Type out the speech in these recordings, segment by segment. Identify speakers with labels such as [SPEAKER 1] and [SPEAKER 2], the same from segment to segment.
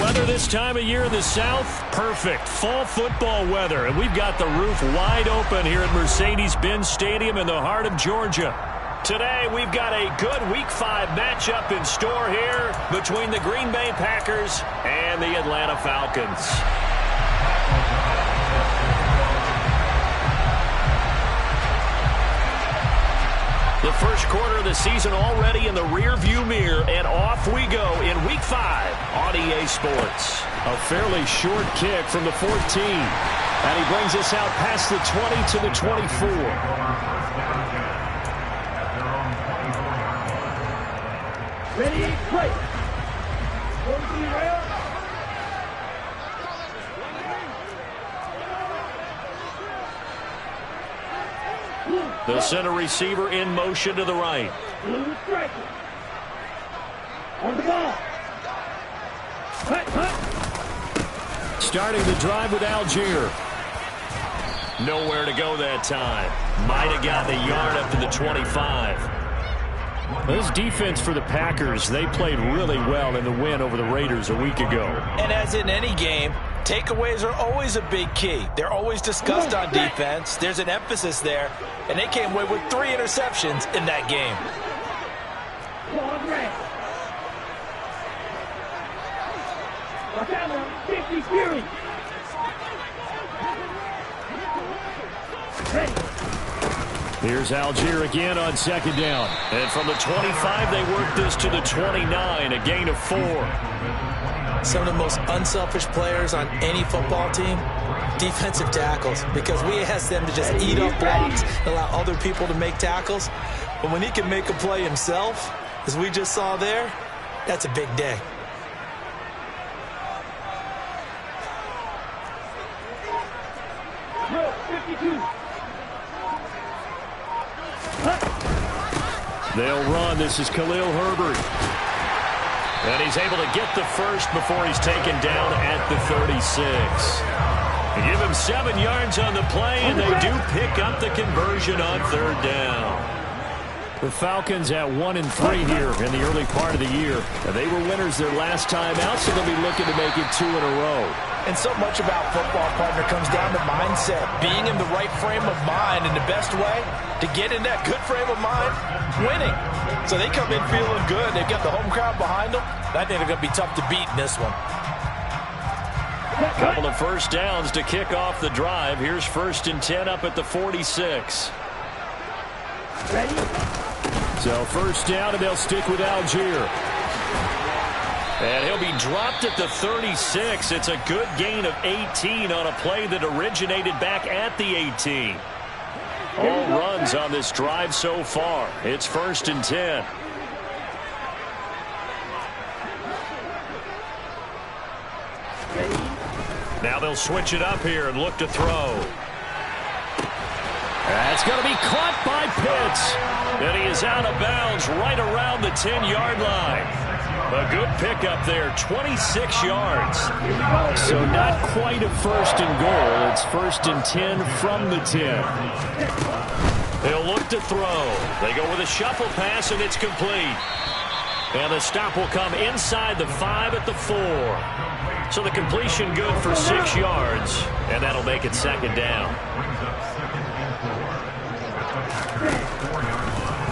[SPEAKER 1] weather this time of year in the South? Perfect. Fall football weather. And we've got the roof wide open here at Mercedes-Benz Stadium in the heart of Georgia. Today, we've got a good Week 5 matchup in store here between the Green Bay Packers and the Atlanta Falcons. The first quarter of the season already in the rearview mirror, and off we go in Week 5 on EA Sports.
[SPEAKER 2] A fairly short kick from the 14, and he brings us out past the 20 to the 24.
[SPEAKER 3] Ready, play.
[SPEAKER 1] The center receiver in motion to the right.
[SPEAKER 3] On the ball.
[SPEAKER 2] Starting the drive with Algier.
[SPEAKER 1] Nowhere to go that time. Might have gotten a yard up to the 25.
[SPEAKER 2] This defense for the Packers, they played really well in the win over the Raiders a week ago.
[SPEAKER 4] And as in any game, takeaways are always a big key. They're always discussed on defense. There's an emphasis there, and they came away with 3 interceptions in that game.
[SPEAKER 2] Here's Algier again on second down.
[SPEAKER 1] And from the 25, they work this to the 29, a gain of 4.
[SPEAKER 4] Some of the most unselfish players on any football team, defensive tackles, because we ask them to just eat up blocks and allow other people to make tackles. But when he can make a play himself, as we just saw there, that's a big day.
[SPEAKER 2] They'll run. This is Khalil Herbert.
[SPEAKER 1] And he's able to get the first before he's taken down at the 36. They give him 7 yards on the play, and they do pick up the conversion on third down.
[SPEAKER 2] The Falcons at 1-3 here in the early part of the year. They were winners their last time out, so they'll be looking to make it 2 in a row.
[SPEAKER 4] And so much about football, partner, comes down to mindset. Being in the right frame of mind, and the best way to get in that good frame of mind, winning. So they come in feeling good. They've got the home crowd behind them. I think they're going to be tough to beat in this one.
[SPEAKER 1] Couple of first downs to kick off the drive. Here's 1st and 10 up at the 46.
[SPEAKER 3] Ready?
[SPEAKER 2] So 1st down, and they'll stick with Algier.
[SPEAKER 1] And he'll be dropped at the 36. It's a good gain of 18 on a play that originated back at the 18. All runs on this drive so far. It's 1st and 10. Now they'll switch it up here and look to throw.
[SPEAKER 2] That's going to be caught by Pitts.
[SPEAKER 1] And he is out of bounds right around the 10-yard line. A good pickup there, 26 yards.
[SPEAKER 2] So not quite a 1st and goal. It's 1st and 10 from the 10.
[SPEAKER 1] They'll look to throw. They go with a shuffle pass, and it's complete. And the stop will come inside the 5 at the 4. So the completion good for 6 yards, and that'll make it 2nd down.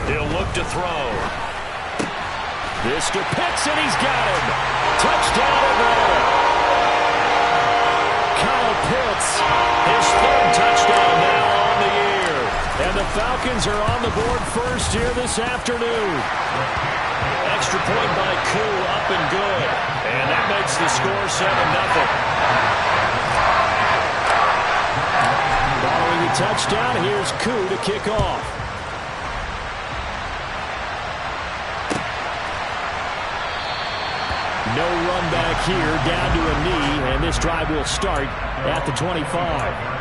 [SPEAKER 1] He'll look to throw. This to Pitts, and he's got him. Touchdown Atlanta.
[SPEAKER 2] Kyle Pitts,
[SPEAKER 1] his 3rd touchdown now on the year.
[SPEAKER 2] And the Falcons are on the board first here this afternoon.
[SPEAKER 1] Extra point by Koo, up and good. And that makes the score 7-0.
[SPEAKER 2] Following the touchdown, here's Koo to kick off. No run back here, down to a knee, and this drive will start at the 25.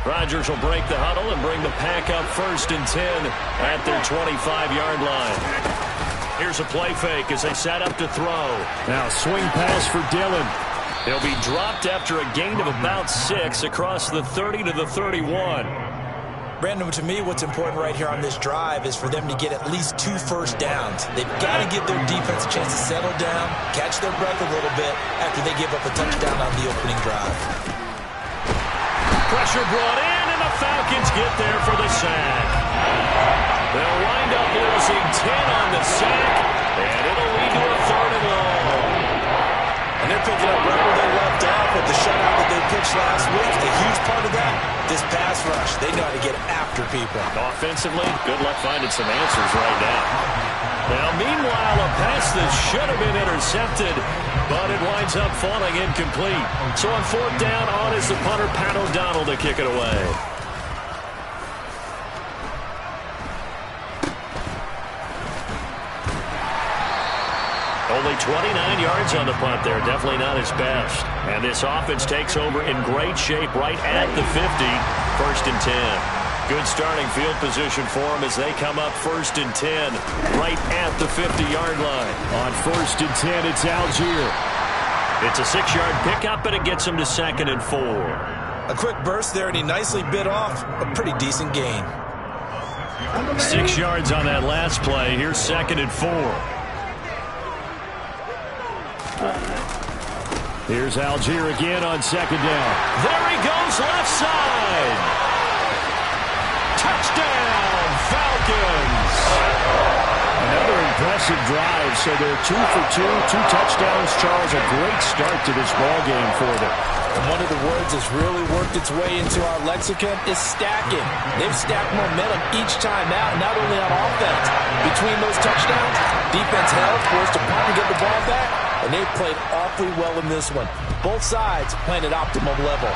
[SPEAKER 1] Rodgers will break the huddle and bring the pack up 1st and 10 at their 25-yard line. Here's a play fake as they set up to throw.
[SPEAKER 2] Now swing pass for Dillon.
[SPEAKER 1] He'll be dropped after a gain of about 6 across the 30 to the 31.
[SPEAKER 4] Brandon, to me, what's important right here on this drive is for them to get at least 2 first downs. They've got to give their defense a chance to settle down, catch their breath a little bit after they give up a touchdown on the opening drive.
[SPEAKER 1] Pressure brought in, and the Falcons get there for the sack. They'll wind up losing 10 on the sack, and it'll lead to a 3rd and long.
[SPEAKER 4] And they're picking up right where they left off with the shutout that they pitched last week. A huge part of that, this pass rush. They know how to get after people.
[SPEAKER 1] Offensively, good luck finding some answers right now. Now, meanwhile, a pass that should have been intercepted, but it winds up falling incomplete. So on 4th down, on is the punter, Pat O'Donnell, to kick it away. Only 29 yards on the punt there. Definitely not his best. And this offense takes over in great shape right at the 50. 1st and 10. Good starting field position for them as they come up 1st and 10 right at the 50-yard line.
[SPEAKER 2] On 1st and 10, it's Algier.
[SPEAKER 1] It's a 6-yard pickup, and it gets him to 2nd and 4.
[SPEAKER 4] A quick burst there, and he nicely bit off a pretty decent gain.
[SPEAKER 1] 6 yards on that last play. Here's 2nd and 4.
[SPEAKER 2] Here's Algier again on 2nd down.
[SPEAKER 1] There he goes, left side. Touchdown, Falcons.
[SPEAKER 2] Another impressive drive, so they're 2 for 2, 2 touchdowns. Charles, a great start to this ball game for them.
[SPEAKER 4] And one of the words that's really worked its way into our lexicon is stacking. They've stacked momentum each time out, not only on offense. Between those touchdowns, defense held, forced a punt to get the ball back, and they played awfully well in this one. Both sides playing at optimal level.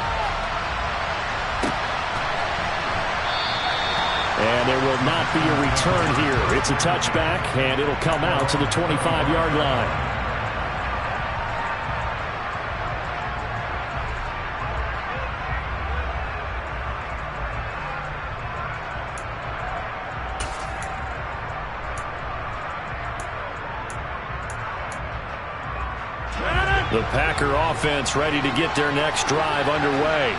[SPEAKER 2] And there will not be a return here. It's a touchback, and it'll come out to the 25-yard line.
[SPEAKER 1] The Packer offense ready to get their next drive underway.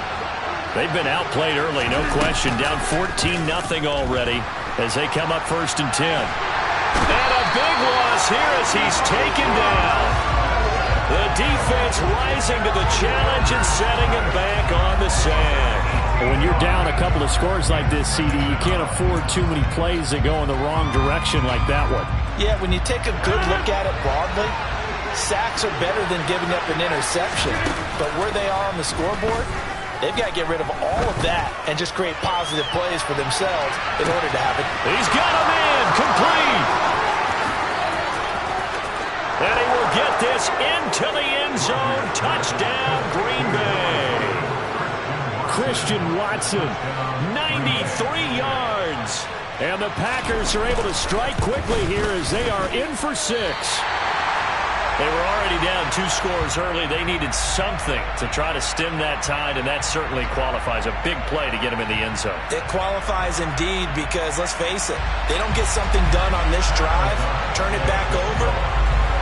[SPEAKER 1] They've been outplayed early, no question. Down 14-0 already as they come up 1st and 10. And a big loss here as he's taken down. The defense rising to the challenge and setting him back on the sack.
[SPEAKER 2] When you're down a couple of scores like this, CD, you can't afford too many plays that go in the wrong direction like that one.
[SPEAKER 4] Yeah, when you take a good look at it broadly, sacks are better than giving up an interception. But where they are on the scoreboard, they've got to get rid of all of that and just create positive plays for themselves in order to have it.
[SPEAKER 1] He's got him in, complete. And he will get this into the end zone. Touchdown, Green Bay.
[SPEAKER 2] Christian Watson,
[SPEAKER 1] 93 yards.
[SPEAKER 2] And the Packers are able to strike quickly here as they are in for 6.
[SPEAKER 1] They were already down 2 scores early. They needed something to try to stem that tide, and that certainly qualifies. A big play to get them in the end zone.
[SPEAKER 4] It qualifies indeed because, let's face it, they don't get something done on this drive, turn it back over,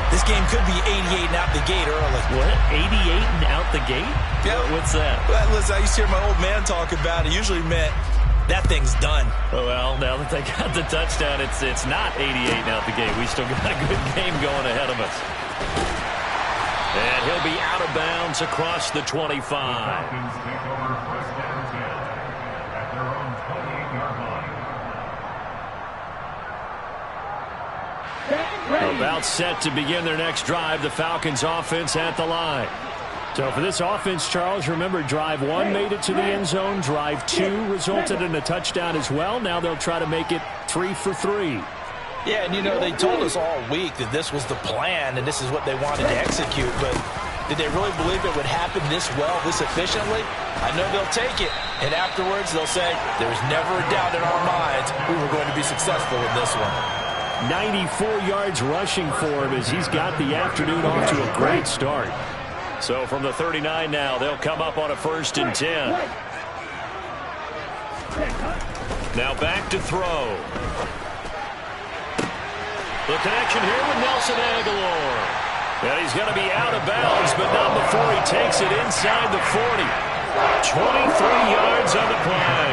[SPEAKER 4] this game could be 88 and out the gate early.
[SPEAKER 1] What? 88 and out the gate?
[SPEAKER 4] Yeah.
[SPEAKER 1] What's that?
[SPEAKER 4] Well, listen, I used to hear my old man talk about it. Usually meant that thing's done.
[SPEAKER 1] Well, now that they got the touchdown, it's not 88 and out the gate. We still got a good game going ahead of us. And he'll be out of bounds across the 25. About set to begin their next drive, the Falcons offense at the line.
[SPEAKER 2] So for this offense, Charles, remember drive 1 made it to the end zone. Drive 2 resulted in a touchdown as well. Now they'll try to make it 3 for 3.
[SPEAKER 4] Yeah, and you know, they told us all week that this was the plan and this is what they wanted to execute, but did they really believe it would happen this well, this efficiently? I know they'll take it, and afterwards they'll say, there's never a doubt in our minds we were going to be successful in this one.
[SPEAKER 2] 94 yards rushing for him as he's got the afternoon off to a great start.
[SPEAKER 1] So from the 39 now, they'll come up on a 1st and 10. Now back to throw. The connection here with Nelson Aguilar. And he's going to be out of bounds, but not before he takes it inside the 40. 23 yards on the play.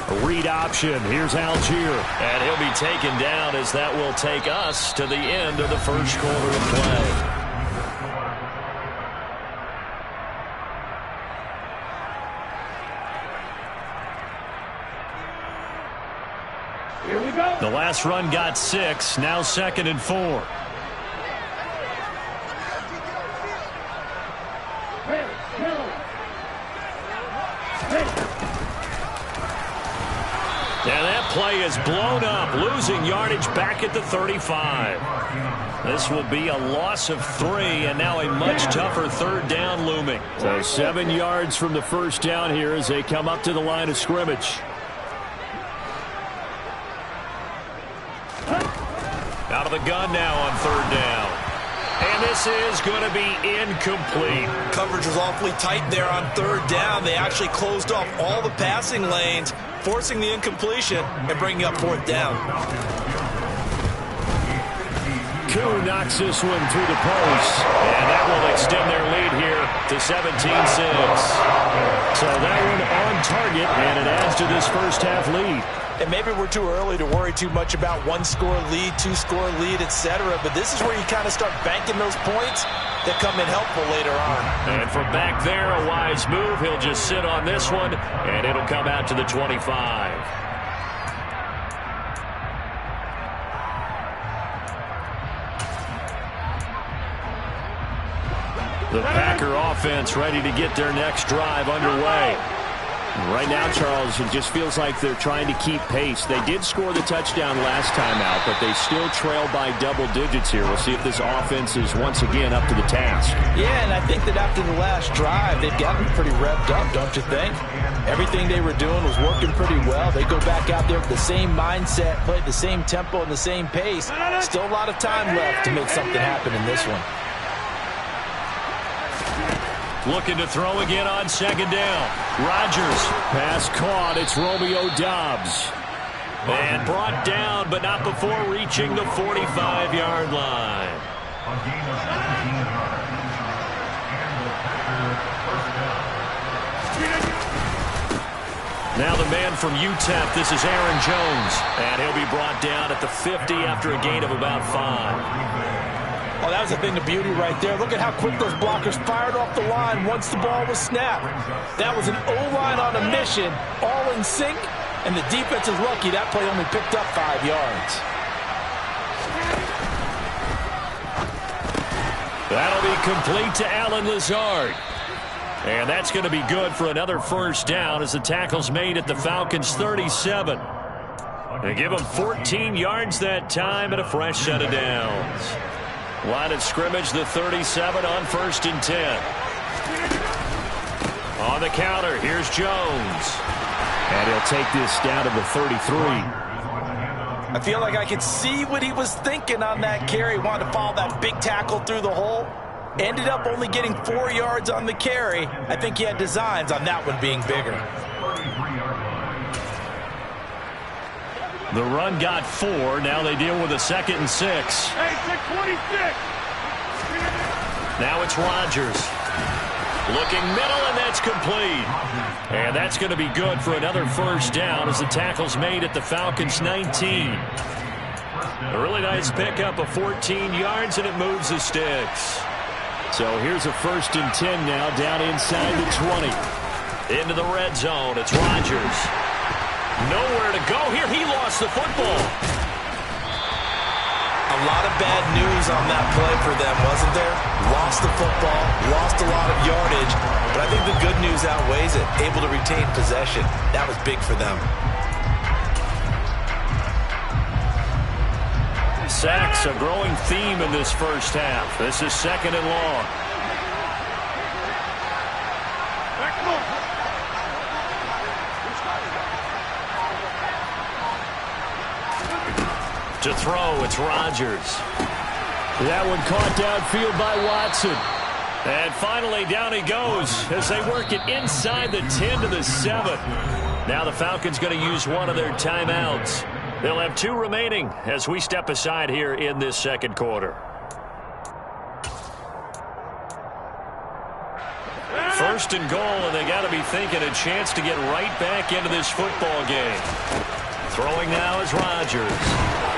[SPEAKER 1] A read option. Here's Algier. And he'll be taken down as that will take us to the end of the first quarter of play.
[SPEAKER 3] Here we go.
[SPEAKER 1] The last run got 6. Now 2nd and 4.
[SPEAKER 3] Ready, go. Ready.
[SPEAKER 1] And that play is blown up, losing yardage back at the 35. This will be a loss of 3, and now a much tougher 3rd down looming. So 7 yards from the first down here as they come up to the line of scrimmage. Out of the gun now on 3rd down. And this is going to be incomplete.
[SPEAKER 4] Coverage was awfully tight there on 3rd down. They actually closed off all the passing lanes, forcing the incompletion and bringing up 4th down.
[SPEAKER 1] Koo knocks this one through the post, and that will extend their lead here to 17-6. So that one on target, and it adds to this first half lead.
[SPEAKER 4] And maybe we're too early to worry too much about 1-score lead, 2-score lead, etc. But this is where you kind of start banking those points that come in helpful later on.
[SPEAKER 1] And from back there, a wise move. He'll just sit on this one, and it'll come out to the 25. The Packer offense ready to get their next drive underway.
[SPEAKER 2] Right now, Charles, it just feels like they're trying to keep pace. They did score the touchdown last time out, but they still trail by double digits here. We'll see if this offense is once again up to the task.
[SPEAKER 4] Yeah, and I think that after the last drive, they've gotten pretty revved up, don't you think? Everything they were doing was working pretty well. They go back out there with the same mindset, play the same tempo and the same pace. Still a lot of time left to make something happen in this one.
[SPEAKER 1] Looking to throw again on 2nd down. Rodgers.
[SPEAKER 2] Pass caught. It's Romeo Doubs.
[SPEAKER 1] And brought down, but not before reaching the 45-yard line. Now the man from UTEP, this is Aaron Jones. And he'll be brought down at the 50 after a gain of about 5.
[SPEAKER 4] Oh, that was a thing of beauty right there. Look at how quick those blockers fired off the line once the ball was snapped. That was an O-line on a mission, all in sync, and the defense is lucky that play only picked up 5 yards.
[SPEAKER 1] That'll be complete to Allen Lazard. And that's going to be good for another first down as the tackle's made at the Falcons' 37. They give them 14 yards that time and a fresh set of downs. Line of scrimmage, the 37 on 1st and 10. On the counter, here's Jones.
[SPEAKER 2] And he'll take this down to the 33.
[SPEAKER 4] I feel like I could see what he was thinking on that carry. Wanted to follow that big tackle through the hole. Ended up only getting 4 yards on the carry. I think he had designs on that one being bigger.
[SPEAKER 1] The run got 4. Now they deal with a 2nd and 6.
[SPEAKER 3] Hey, 626.
[SPEAKER 1] Now it's Rodgers. Looking middle, and that's complete. And that's going to be good for another first down as the tackle's made at the Falcons' 19. A really nice pickup of 14 yards, and it moves the sticks.
[SPEAKER 2] So here's a 1st and 10 now down inside the 20.
[SPEAKER 1] Into the red zone. It's Rodgers. Nowhere to go here. He lost the football.
[SPEAKER 4] A lot of bad news on that play for them, wasn't there? Lost the football, lost a lot of yardage, but I think the good news outweighs it. Able to retain possession. That was big for them.
[SPEAKER 1] Sacks, a growing theme in this first half. This is 2nd and long. To throw, it's Rodgers.
[SPEAKER 2] That one caught downfield by Watson.
[SPEAKER 1] And finally, down he goes as they work it inside the 10 to the 7. Now the Falcons going to use one of their timeouts. They'll have 2 remaining as we step aside here in this second quarter. First and goal, and they got to be thinking a chance to get right back into this football game. Throwing now is Rodgers.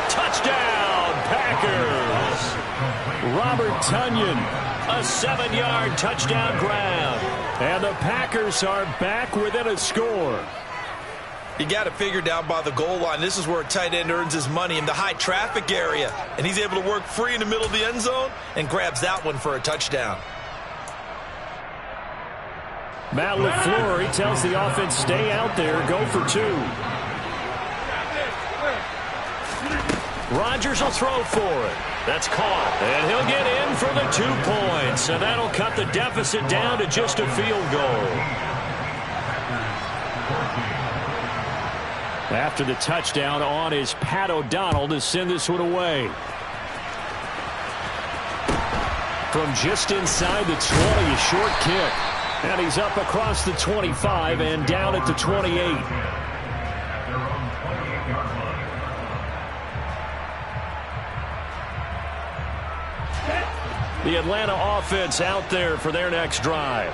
[SPEAKER 1] Touchdown, Packers! Robert Tonyan, a 7-yard touchdown grab. And the Packers are back within a score.
[SPEAKER 4] You got to figure down by the goal line. This is where a tight end earns his money in the high traffic area. And he's able to work free in the middle of the end zone and grabs that one for a touchdown.
[SPEAKER 1] Matt LaFleur, he tells the offense, stay out there, go for 2. Rodgers will throw for it. That's caught. And he'll get in for the 2 points. And that'll cut the deficit down to just a field goal. After the touchdown on is Pat O'Donnell to send this one away. From just inside the 20, a short kick. And he's up across the 25 and down at the 28. The Atlanta offense out there for their next drive.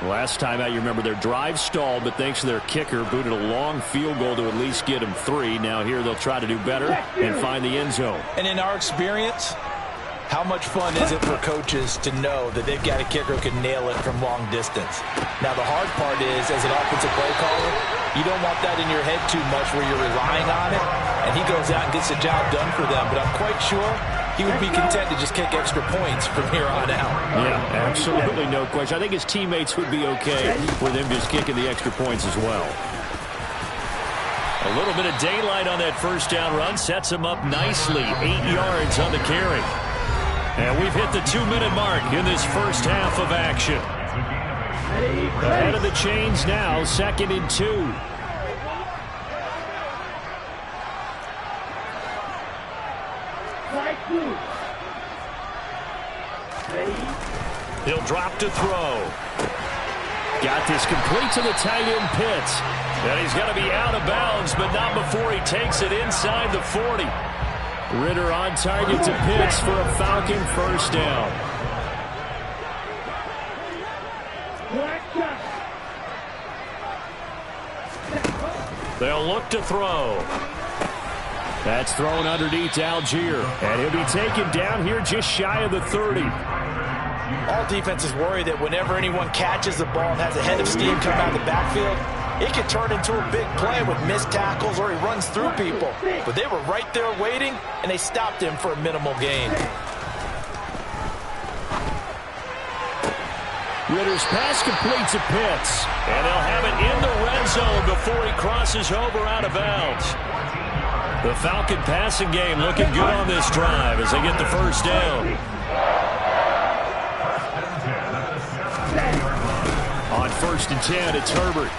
[SPEAKER 1] Last time out, you remember their drive stalled, but thanks to their kicker, booted a long field goal to at least get them 3. Now here they'll try to do better and find the end zone.
[SPEAKER 4] And in our experience, how much fun is it for coaches to know that they've got a kicker who can nail it from long distance? Now, the hard part is, as an offensive play caller, you don't want that in your head too much where you're relying on it, and he goes out and gets the job done for them. But I'm quite sure he would be content to just kick extra points from here on out.
[SPEAKER 1] Yeah, absolutely no question. I think his teammates would be okay with him just kicking the extra points as well. A little bit of daylight on that first down run sets him up nicely. 8 yards on the carry. And we've hit the 2-minute mark in this first half of action. Ahead of the chains now, 2nd and 2. He'll drop to throw. Got this complete to the tight end Pitts. And he's going to be out of bounds, but not before he takes it inside the 40. Ritter on target to Pitts for a Falcon first down. They'll look to throw. That's thrown underneath to Algier. And he'll be taken down here just shy of the 30.
[SPEAKER 4] All defenses worry that whenever anyone catches the ball and has a head of steam come out of the backfield, it can turn into a big play with missed tackles or he runs through people. But they were right there waiting, and they stopped him for a minimal gain.
[SPEAKER 1] Ritter's pass complete to Pitts. And they'll have it in the red zone before he crosses over out of bounds. The Falcon passing game looking good on this drive as they get the first down. On 1st and 10, it's Herbert.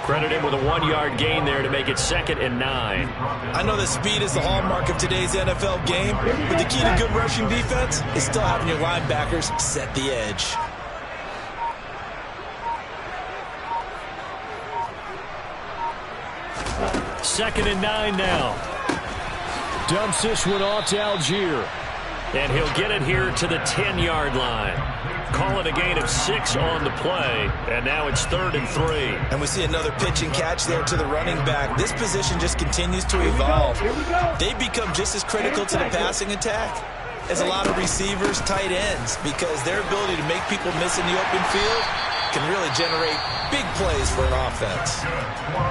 [SPEAKER 1] Credit him with a 1-yard gain there to make it 2nd and 9.
[SPEAKER 4] I know that speed is the hallmark of today's NFL game, but the key to good rushing defense is still having your linebackers set the edge.
[SPEAKER 1] Second and 9 now. Dumps this one off to Algier. And he'll get it here to the 10-yard line. Call it a gain of 6 on the play, and now it's 3rd and 3.
[SPEAKER 4] And we see another pitch and catch there to the running back. This position just continues to evolve. They become just as critical to the passing attack as a lot of receivers, tight ends, because their ability to make people miss in the open field can really generate big plays for an offense.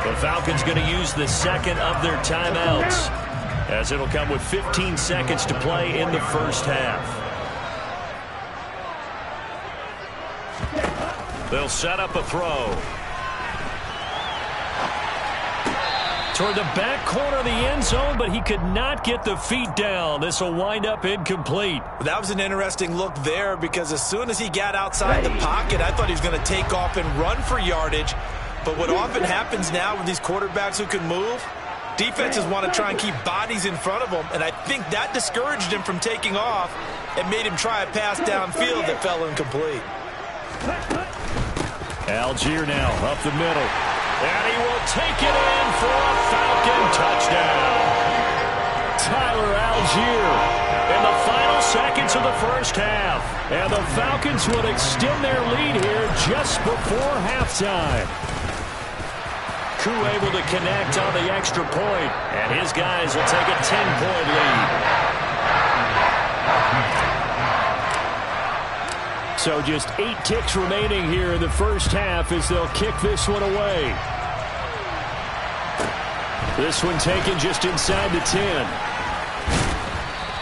[SPEAKER 1] The Falcons going to use the second of their timeouts, as it'll come with 15 seconds to play in the first half. They'll set up a throw. Toward the back corner of the end zone, but he could not get the feet down. This will wind up incomplete.
[SPEAKER 4] That was an interesting look there because as soon as he got outside the pocket, I thought he was going to take off and run for yardage. But what often happens now with these quarterbacks who can move, defenses want to try and keep bodies in front of them, and I think that discouraged him from taking off and made him try a pass downfield that fell incomplete.
[SPEAKER 1] Algier now up the middle. And he will take it in for a touchdown. Tyler Algier in the final seconds of the first half. And the Falcons would extend their lead here just before halftime. Koo able to connect on the extra point, and his guys will take a 10-point lead. So just 8 ticks remaining here in the first half as they'll kick this one away. This one taken just inside the 10.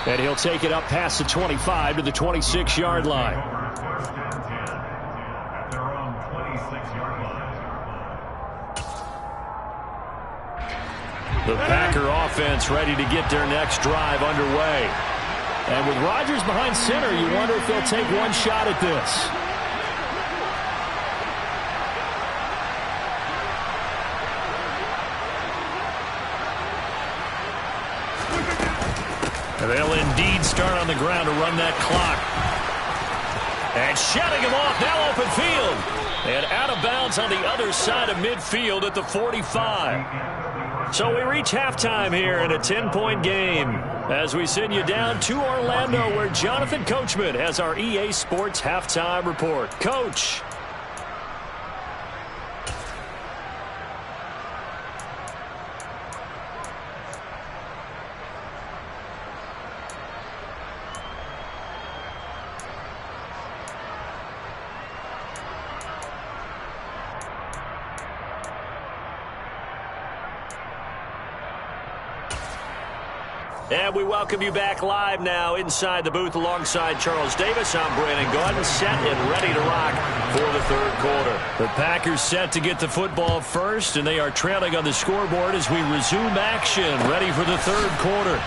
[SPEAKER 1] And he'll take it up past the 25 to the 26-yard line. The Packer offense ready to get their next drive underway. And with Rodgers behind center, you wonder if they'll take one shot at this. They'll indeed start on the ground to run that clock. And shutting him off, now open field. And out of bounds on the other side of midfield at the 45. So we reach halftime here in a 10-point game as we send you down to Orlando, where Jonathan Coachman has our EA Sports halftime report. Coach. And we welcome you back live now inside the booth alongside Charles Davis. I'm Brandon Gaudin, set and ready to rock for the third quarter. The Packers set to get the football first, and they are trailing on the scoreboard as we resume action, ready for the third quarter.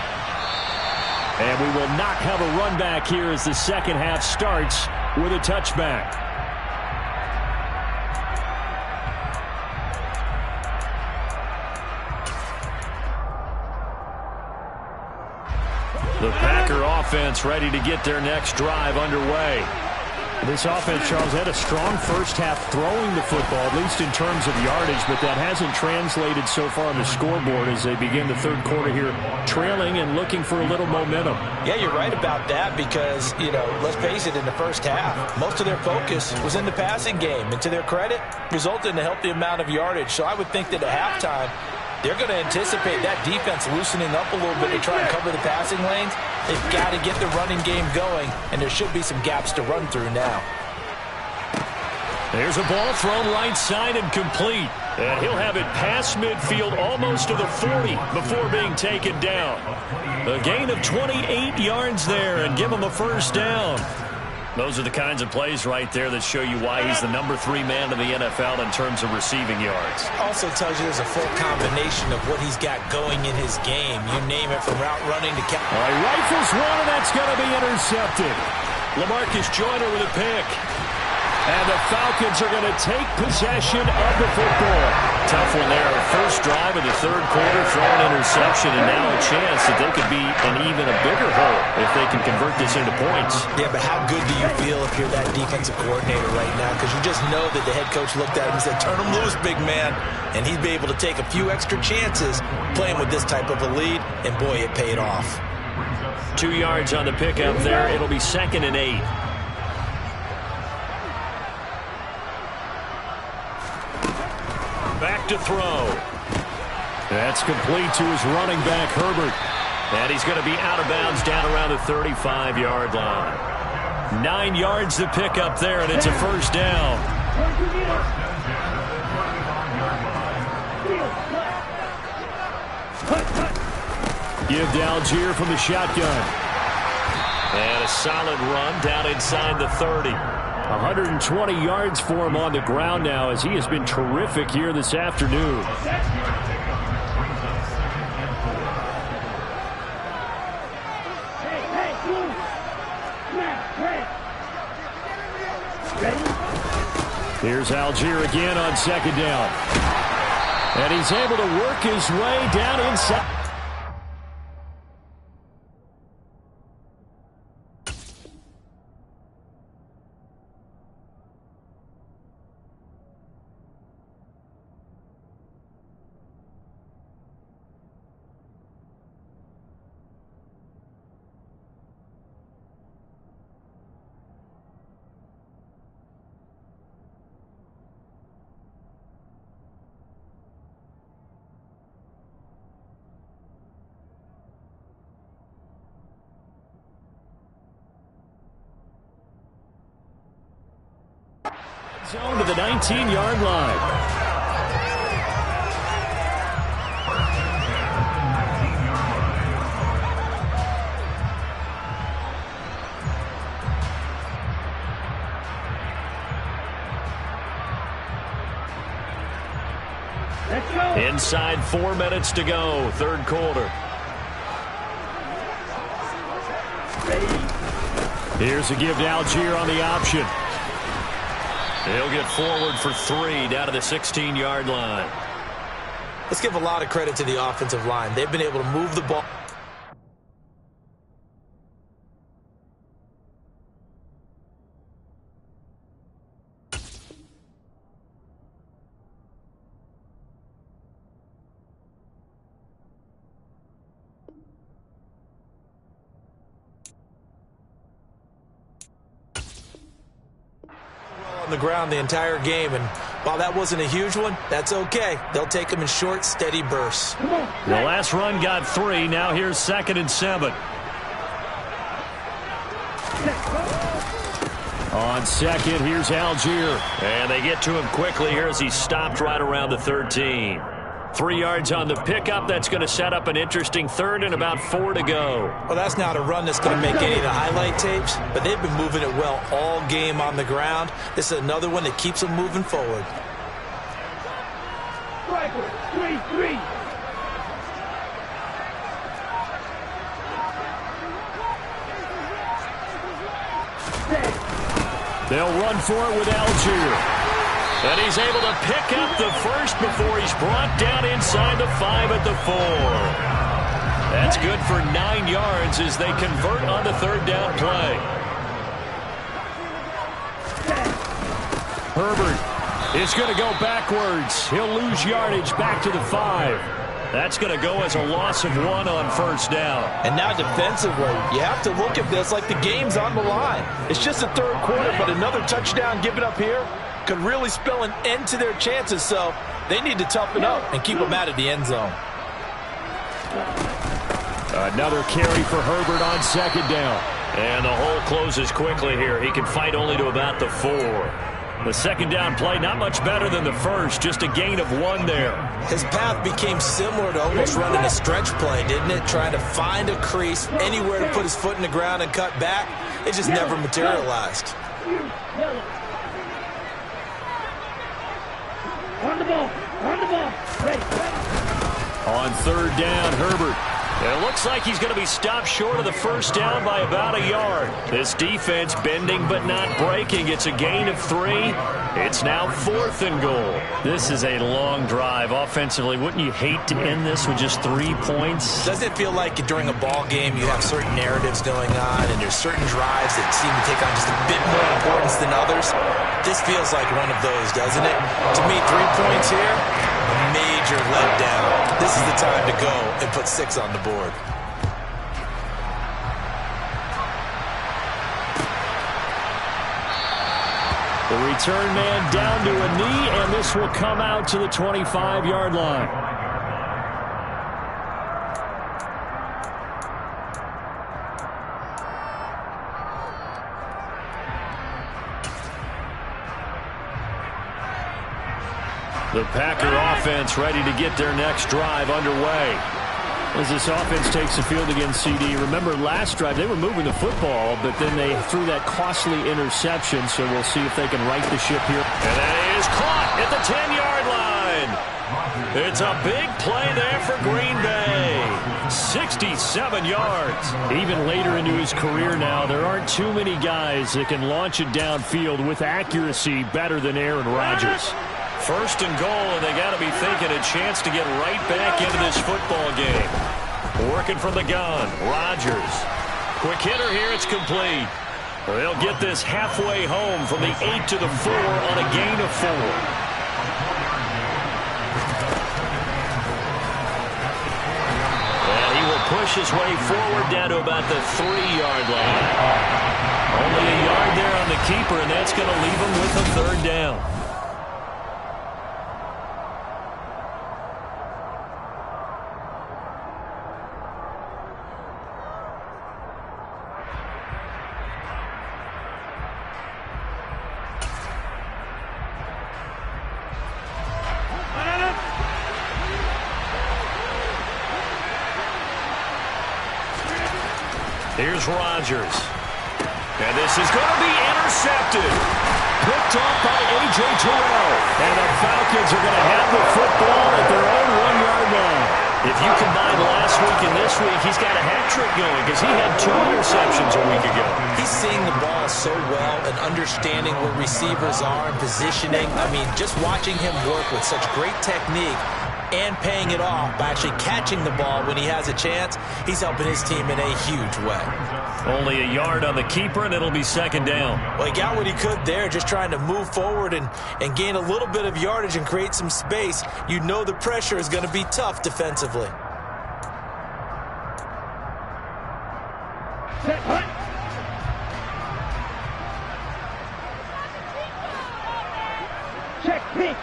[SPEAKER 1] And we will not have a run back here as the second half starts with a touchback. The Packer offense ready to get their next drive underway. This offense, Charles, had a strong first half throwing the football, at least in terms of yardage, but that hasn't translated so far on the scoreboard as they begin the third quarter here, trailing and looking for a little momentum.
[SPEAKER 4] Yeah, you're right about that because, let's face it, in the first half, most of their focus was in the passing game. And to their credit, resulted in a healthy amount of yardage. So I would think that at halftime, they're going to anticipate that defense loosening up a little bit to try and cover the passing lanes. They've got to get the running game going, and there should be some gaps to run through now.
[SPEAKER 1] There's a ball thrown right side and complete. And he'll have it past midfield almost to the 40 before being taken down. A gain of 28 yards there and give him a first down. Those are the kinds of plays right there that show you why he's the number 3 man in the NFL in terms of receiving yards.
[SPEAKER 4] Also tells you there's a full combination of what he's got going in his game. You name it, from route running to
[SPEAKER 1] All right, rifles one, and that's going to be intercepted. LaMarcus Joyner with a pick. And the Falcons are going to take possession of the football. Tough one there. First drive of the third quarter, throwing interception, and now a chance that they could be in even a bigger hole if they can convert this into points.
[SPEAKER 4] Yeah, but how good do you feel if you're that defensive coordinator right now? Because you just know that the head coach looked at him and said, turn him loose, big man. And he'd be able to take a few extra chances playing with this type of a lead, and boy, it paid off.
[SPEAKER 1] 2 yards on the pickup there. It'll be 2nd and 8. Back to throw. That's complete to his running back, Herbert. And he's going to be out of bounds down around the 35-yard line. 9 yards to pick up there, and it's a first down. Give to Algier from the shotgun. And a solid run down inside the 30. 120 yards for him on the ground now as he has been terrific here this afternoon. Here's Algier again on 2nd down. And he's able to work his way down inside.
[SPEAKER 2] Zone to the 19-yard line.
[SPEAKER 1] Inside 4 minutes to go, third quarter. Here's a give to Algier on the option. He'll get forward for 3 down to the 16-yard line.
[SPEAKER 4] Let's give a lot of credit to the offensive line. They've been able to move the ball. On the ground the entire game, and while that wasn't a huge one, that's okay. They'll take them in short, steady bursts.
[SPEAKER 1] The last run got 3. Now here's 2nd and 7. On second, here's Algier. And they get to him quickly here as he stopped right around the 13. 3 yards on the pickup. That's going to set up an interesting 3rd and about 4 to go.
[SPEAKER 4] Well, that's not a run that's going to make any of the highlight tapes, but they've been moving it well all game on the ground. This is another one that keeps them moving forward.
[SPEAKER 3] Striker, 3-3.
[SPEAKER 1] They'll run for it with Algier. And he's able to pick up the first before he's brought down inside the 5 at the 4. That's good for 9 yards as they convert on the 3rd down play. Herbert is going to go backwards. He'll lose yardage back to the 5. That's going to go as a loss of 1 on 1st down.
[SPEAKER 4] And now defensively, you have to look at this like the game's on the line. It's just the 3rd quarter, but another touchdown given up here could really spell an end to their chances, so they need to toughen up and keep them out of the end zone.
[SPEAKER 1] Another carry for Herbert on 2nd down. And the hole closes quickly here. He can fight only to about the 4. The 2nd down play, not much better than the first, just a gain of 1 there.
[SPEAKER 4] His path became similar to almost running a stretch play, didn't it? Trying to find a crease, anywhere to put his foot in the ground and cut back. It just never materialized.
[SPEAKER 3] On the ball. Ready.
[SPEAKER 1] On 3rd down, Herbert. It looks like he's going to be stopped short of the 1st down by about a yard. This defense bending but not breaking. It's a gain of 3. It's now 4th and goal. This is a long drive offensively. Wouldn't you hate to end this with just 3 points?
[SPEAKER 4] Doesn't it feel like during a ball game you have certain narratives going on and there's certain drives that seem to take on just a bit more importance than others? This feels like one of those, doesn't it? To me, 3 points here, a major letdown. This is the time to go and put 6 on the board.
[SPEAKER 1] The return man down to a knee, and this will come out to the 25-yard line. The Packer offense ready to get their next drive underway. As this offense takes the field against CD. Remember last drive they were moving the football, but then they threw that costly interception, so we'll see if they can right the ship here. And that is caught at the 10-yard line. It's a big play there for Green Bay. 67 yards. Even later into his career now, there aren't too many guys that can launch it downfield with accuracy better than Aaron Rodgers. 1st and goal, and they got to be thinking a chance to get right back into this football game. Working from the gun, Rodgers. Quick hitter here, it's complete. They'll get this halfway home from the 8 to the 4 on a gain of 4. And he will push his way forward down to about the 3-yard line. Only a yard there on the keeper, and that's going to leave him with a 3rd down. Here's Rodgers. And this is going to be intercepted. Picked off by A.J. Terrell. And the Falcons are going to have the football at their own 1-yard line. If you combine last week and this week, he's got a hat trick going because he had 2 interceptions a week ago.
[SPEAKER 4] He's seeing the ball so well and understanding where receivers are and positioning. I mean, just watching him work with such great technique and paying it off by actually catching the ball when he has a chance, he's helping his team in a huge way.
[SPEAKER 1] Only a yard on the keeper, and it'll be second down.
[SPEAKER 4] Well, he got what he could there, just trying to move forward and gain a little bit of yardage and create some space. You know the pressure is going to be tough defensively.
[SPEAKER 3] Set, hunt. Check, pick.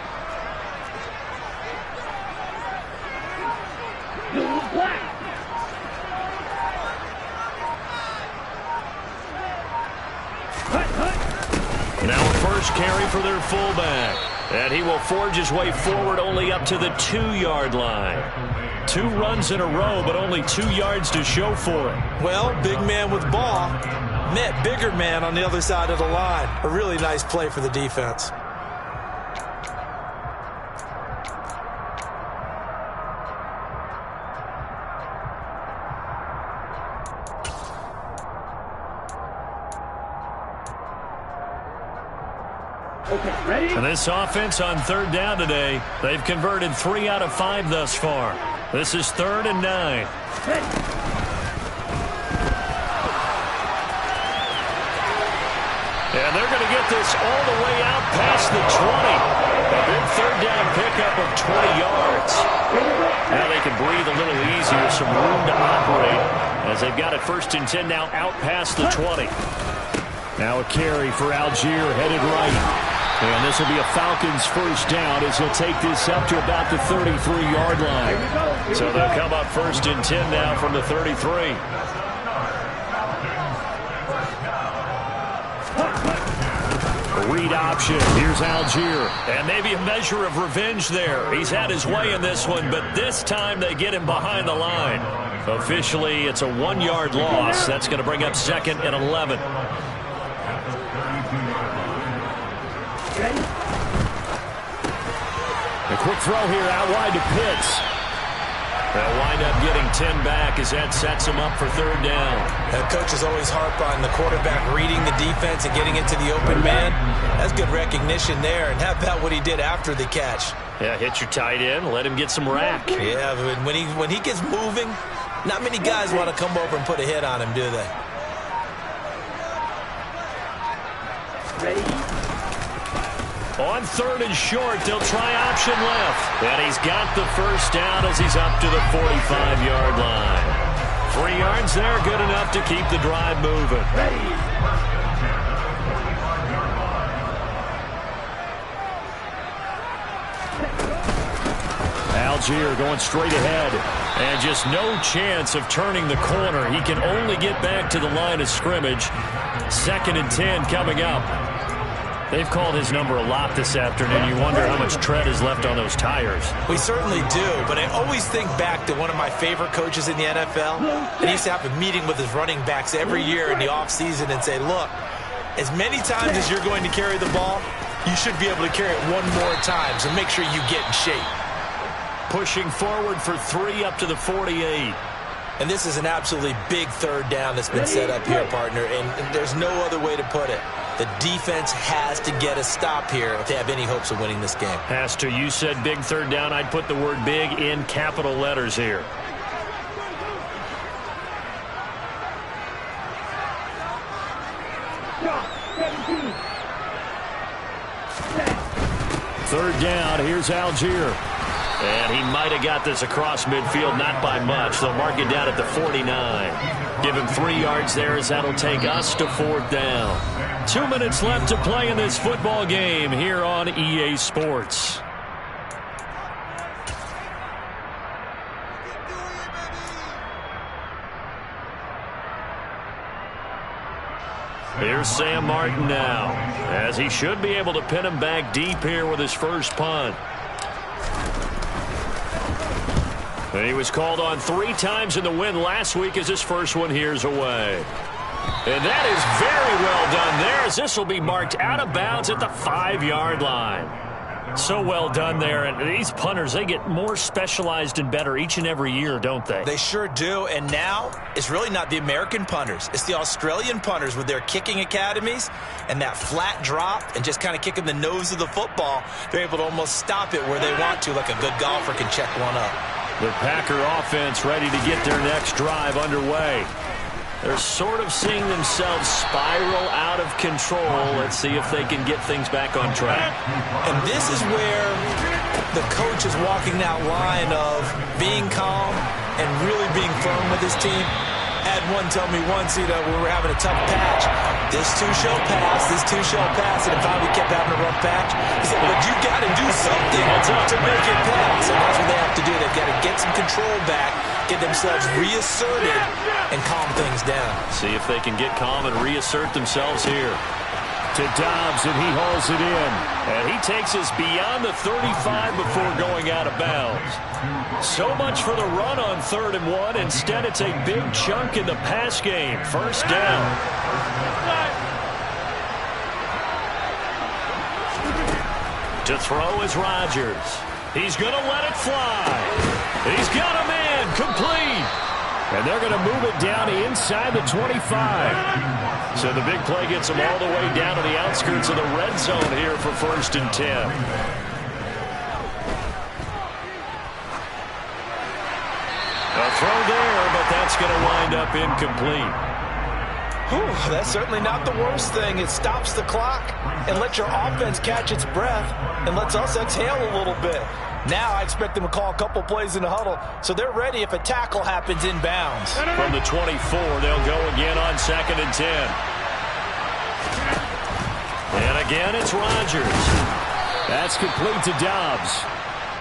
[SPEAKER 3] Blue, black.
[SPEAKER 1] Now a first carry for their fullback. And he will forge his way forward only up to the 2-yard line. 2 runs in a row, but only 2 yards to show for it.
[SPEAKER 4] Well, big man with ball met bigger man on the other side of the line. A really nice play for the defense.
[SPEAKER 3] Okay, ready?
[SPEAKER 1] And this offense on 3rd down today, they've converted 3 out of 5 thus far. This is 3rd and 9.
[SPEAKER 3] Ready.
[SPEAKER 1] And they're going to get this all the way out past the 20. A big 3rd down pickup of 20 yards. Now they can breathe a little easier, some room to operate as they've got it 1st and 10 now out past the 20. Now a carry for Algier headed right. And this will be a Falcons first down as he'll take this up to about the 33-yard line. So they'll come up 1st and 10 now from the 33. Read option. Here's Algier. And maybe a measure of revenge there. He's had his way in this one, but this time they get him behind the line. Officially, it's a 1-yard loss. That's going to bring up 2nd and 11. A quick throw here out wide to Pitts. They'll wind up getting 10 back as that sets him up for 3rd down.
[SPEAKER 4] The coaches always harp on the quarterback reading the defense and getting into the open man. That's good recognition there. And how about what he did after the catch?
[SPEAKER 1] Yeah, hit your tight end, let him get some rack.
[SPEAKER 4] Yeah, but when he gets moving, not many guys want to come over and put a hit on him, do they?
[SPEAKER 3] Ready.
[SPEAKER 1] On 3rd and short, they'll try option left. And he's got the first down as he's up to the 45-yard line. 3 yards there, good enough to keep the drive moving.
[SPEAKER 3] Ready.
[SPEAKER 1] Algier going straight ahead. And just no chance of turning the corner. He can only get back to the line of scrimmage. 2nd and 10 coming up. They've called his number a lot this afternoon. You wonder how much tread is left on those tires.
[SPEAKER 4] We certainly do, but I always think back to one of my favorite coaches in the NFL. And he used to have a meeting with his running backs every year in the offseason and say, look, as many times as you're going to carry the ball, you should be able to carry it 1 more time, so make sure you get in shape.
[SPEAKER 1] Pushing forward for 3 up to the 48.
[SPEAKER 4] And this is an absolutely big 3rd down that's been set up here, partner, and there's no other way to put it. The defense has to get a stop here if they have any hopes of winning this game.
[SPEAKER 1] Has to. You said big 3rd down. I'd put the word big in capital letters here. Third down. Here's Algier. And he might have got this across midfield, not by much. They'll mark it down at the 49. Give him 3 yards there as that'll take us to 4th down. 2 minutes left to play in this football game here on EA Sports. Here's Sam Martin now, as he should be able to pin him back deep here with his first punt. And he was called on 3 times in the win last week as his first one here's away. And that is very well done there, as this will be marked out of bounds at the 5-yard line. So well done there. And these punters, they get more specialized and better each and every year, don't they?
[SPEAKER 4] They sure do. And now it's really not the American punters. It's the Australian punters with their kicking academies and that flat drop and just kind of kicking the nose of the football. They're able to almost stop it where they want to, like a good golfer can check one up.
[SPEAKER 1] The Packer offense ready to get their next drive underway. They're sort of seeing themselves spiral out of control. Let's see if they can get things back on track.
[SPEAKER 4] And this is where the coach is walking that line of being calm and really being firm with his team. I had one tell me once, when we were having a tough patch, this too shall pass, this too shall pass, and if we kept having a rough patch, he said, but you got to do something to make it pass. And that's what they have to do. They've got to get some control back, get themselves reasserted, and calm things down.
[SPEAKER 1] See if they can get calm and reassert themselves here. To Dobbs, and he hauls it in. And he takes us beyond the 35 before going out of bounds. So much for the run on 3rd and 1. Instead, it's a big chunk in the pass game. First down. To throw is Rodgers. He's going to let it fly. He's got a man complete. And they're going to move it down inside the 25. So the big play gets them all the way down to the outskirts of the red zone here for 1st and 10. A throw there, but that's going to wind up incomplete.
[SPEAKER 4] Whew, that's certainly not the worst thing. It stops the clock and lets your offense catch its breath and lets us exhale a little bit. Now I expect them to call a couple plays in the huddle, so they're ready if a tackle happens inbounds.
[SPEAKER 1] From the 24, they'll go again on 2nd and 10. And again, it's Rodgers. That's complete to Dobbs.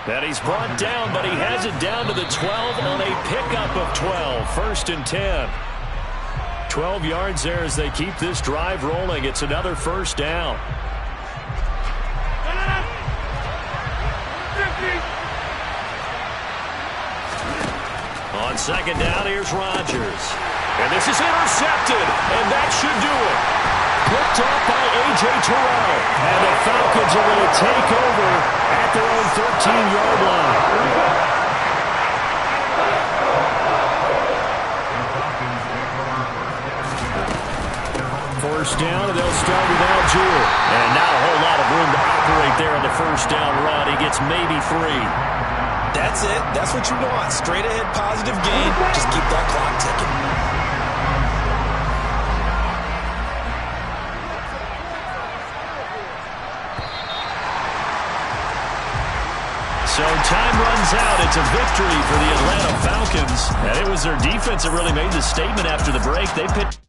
[SPEAKER 1] And he's brought down, but he has it down to the 12 on a pickup of 12. 1st and 10. 12 yards there as they keep this drive rolling. It's another first down. On 2nd down, here's Rodgers. And this is intercepted, and that should do it. Picked off by A.J. Terrell. And the Falcons are going to take over at their own 13-yard line. First down, and they'll start with Algier. And not a whole lot of room to operate there on the first down run. He gets maybe 3.
[SPEAKER 4] That's it. That's what you want. Straight ahead, positive gain. Just keep that clock ticking.
[SPEAKER 1] So time runs out. It's a victory for the Atlanta Falcons. And it was their defense that really made the statement after the break. They pitched.